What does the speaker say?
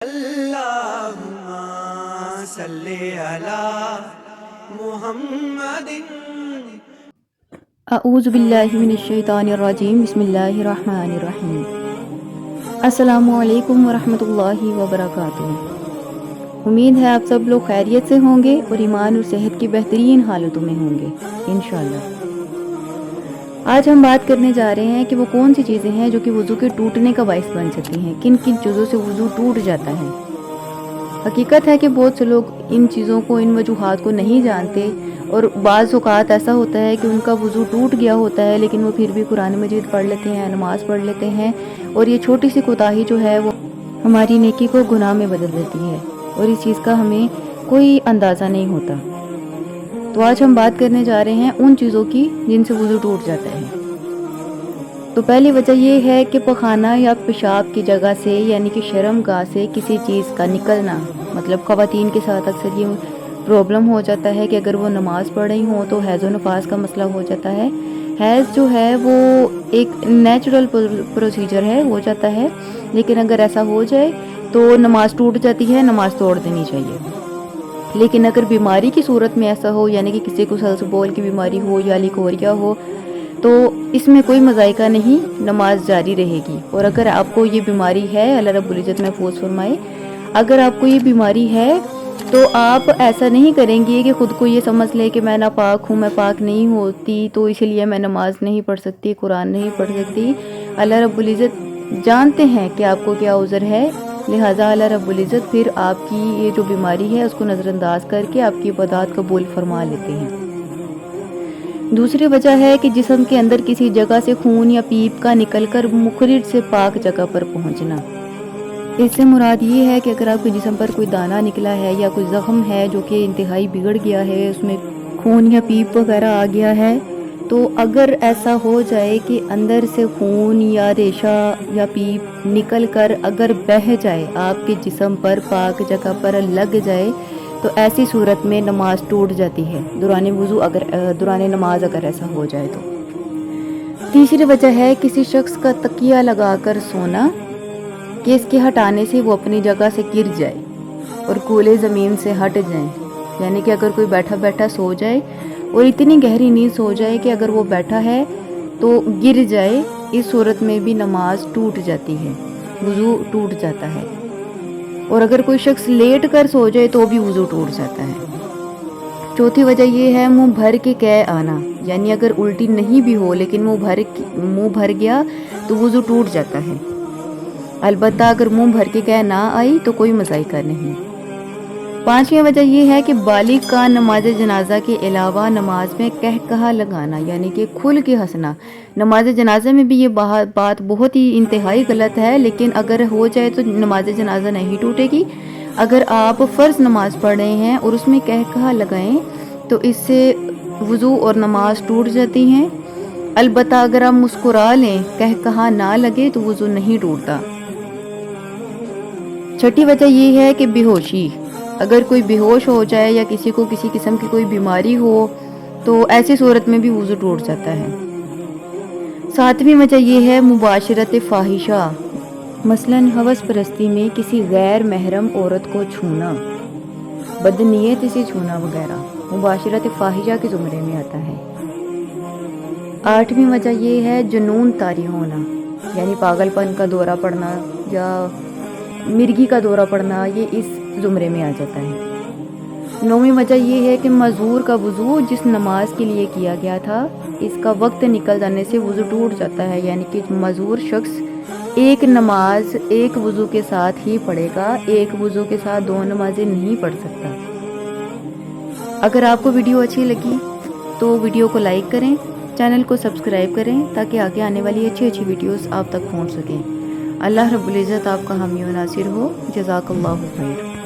اللهم صل على محمد. اعوذ باللہ من الشیطان الرجیم. بسم اللہ الرحمن الرحیم. السلام علیکم ورحمۃ اللہ وبرکاتہ. امید ہے آپ سب لوگ خیریت سے ہوں گے اور ایمان اور صحت کی بہترین حالتوں میں ہوں گے انشاءاللہ. آج ہم بات کرنے جا رہے ہیں کہ وہ کون سی چیزیں ہیں جو کہ وضو کے ٹوٹنے کا باعث بن سکتی ہیں. کن کن چیزوں سے وضو ٹوٹ جاتا ہے. حقیقت ہے کہ بہت سے لوگ ان چیزوں کو، ان وجوہات کو نہیں جانتے، اور بعض اوقات ایسا ہوتا ہے کہ ان کا وضو ٹوٹ گیا ہوتا ہے لیکن وہ پھر بھی قرآن مجید پڑھ لیتے ہیں، نماز پڑھ لیتے ہیں، اور یہ چھوٹی سی کوتاہی جو ہے وہ ہماری نیکی کو گناہ میں بدل دیتی ہے، اور اس چیز کا ہمیں کوئی اندازہ نہیں ہوتا. تو آج ہم بات کرنے جا رہے ہیں ان چیزوں کی جن سے وضو ٹوٹ جاتا ہے. تو پہلی وجہ یہ ہے کہ پخانہ یا پیشاب کی جگہ سے یعنی کہ شرم گاہ سے کسی چیز کا نکلنا. مطلب خواتین کے ساتھ اکثر یہ پرابلم ہو جاتا ہے کہ اگر وہ نماز پڑھ رہی ہوں تو حیض و نفاس کا مسئلہ ہو جاتا ہے. حیض جو ہے وہ ایک نیچرل پروسیجر ہے، ہو جاتا ہے، لیکن اگر ایسا ہو جائے تو نماز ٹوٹ جاتی ہے، نماز توڑ دینی چاہیے. لیکن اگر بیماری کی صورت میں ایسا ہو، یعنی کہ کسی کو سلسبول کی بیماری ہو یا لیکوریا ہو، تو اس میں کوئی مذائقہ نہیں، نماز جاری رہے گی. اور اگر آپ کو یہ بیماری ہے، اللہ رب العزت محفوظ فرمائے، اگر آپ کو یہ بیماری ہے تو آپ ایسا نہیں کریں گے کہ خود کو یہ سمجھ لیں کہ میں ناپاک ہوں، میں پاک نہیں ہوتی تو اسی لیے میں نماز نہیں پڑھ سکتی، قرآن نہیں پڑھ سکتی. اللہ رب العزت جانتے ہیں کہ آپ کو کیا عذر ہے، لہٰذا اللہ رب العزت پھر آپ کی یہ جو بیماری ہے اس کو نظر انداز کر کے آپ کی عبادات قبول فرما لیتے ہیں. دوسری وجہ ہے کہ جسم کے اندر کسی جگہ سے خون یا پیپ کا نکل کر مخرج سے پاک جگہ پر پہنچنا. اس سے مراد یہ ہے کہ اگر آپ کے جسم پر کوئی دانہ نکلا ہے یا کوئی زخم ہے جو کہ انتہائی بگڑ گیا ہے، اس میں خون یا پیپ وغیرہ آ گیا ہے، تو اگر ایسا ہو جائے کہ اندر سے خون یا ریشہ یا پیپ نکل کر اگر بہہ جائے، آپ کے جسم پر پاک جگہ پر لگ جائے، تو ایسی صورت میں نماز ٹوٹ جاتی ہے دوران نماز اگر ایسا ہو جائے تو. تیسری وجہ ہے کسی شخص کا تکیہ لگا کر سونا کہ اس کے ہٹانے سے وہ اپنی جگہ سے گر جائے اور کولے زمین سے ہٹ جائیں. یعنی کہ اگر کوئی بیٹھا بیٹھا سو جائے اور اتنی گہری نیند سو جائے کہ اگر وہ بیٹھا ہے تو گر جائے، اس صورت میں بھی نماز ٹوٹ جاتی ہے، وضو ٹوٹ جاتا ہے. اور اگر کوئی شخص لیٹ کر سو جائے تو بھی وضو ٹوٹ جاتا ہے. چوتھی وجہ یہ ہے منہ بھر کے قے آنا. یعنی اگر الٹی نہیں بھی ہو لیکن منہ بھر گیا تو وضو ٹوٹ جاتا ہے. البتہ اگر منہ بھر کے قے نہ آئی تو کوئی مذائقہ نہیں. پانچویں وجہ یہ ہے کہ بالغ کا نماز جنازہ کے علاوہ نماز میں قہقہہ لگانا، یعنی کہ کھل کے ہنسنا. نماز جنازہ میں بھی یہ بات بہت ہی انتہائی غلط ہے، لیکن اگر ہو جائے تو نماز جنازہ نہیں ٹوٹے گی. اگر آپ فرض نماز پڑھ رہے ہیں اور اس میں قہقہہ لگائیں تو اس سے وضو اور نماز ٹوٹ جاتی ہیں. البتہ اگر آپ مسکرا لیں، قہقہہ نہ لگے تو وضو نہیں ٹوٹتا. چھٹی وجہ یہ ہے کہ بے ہوشی. اگر کوئی بے ہوش ہو جائے یا کسی کو کسی قسم کی کوئی بیماری ہو تو ایسی صورت میں بھی وضو ٹوٹ جاتا ہے. ساتویں وجہ یہ ہے مباشرت فاحشہ. مثلاً ہوس پرستی میں کسی غیر محرم عورت کو چھونا، بدنیت سے چھونا وغیرہ مباشرت فاحشہ کے زمرے میں آتا ہے. آٹھویں وجہ یہ ہے جنون طاری ہونا، یعنی پاگل پن کا دورہ پڑنا یا مرگی کا دورہ پڑنا، یہ اس زمرے میں آ جاتا ہے. نویں وجہ یہ ہے کہ معذور کا وضو جس نماز کے لیے کیا گیا تھا اس کا وقت نکل جانے سے وضو ٹوٹ جاتا ہے. یعنی کہ معذور شخص ایک نماز ایک وضو کے ساتھ ہی پڑھے گا، ایک وضو کے ساتھ دو نمازیں نہیں پڑھ سکتا. اگر آپ کو ویڈیو اچھی لگی تو ویڈیو کو لائک کریں، چینل کو سبسکرائب کریں تاکہ آگے آنے والی اچھی ویڈیوز آپ تک پہنچ سکیں. اللہ رب العزت آپ کا حامی و ناصر ہو. جزاک اللہ خیر.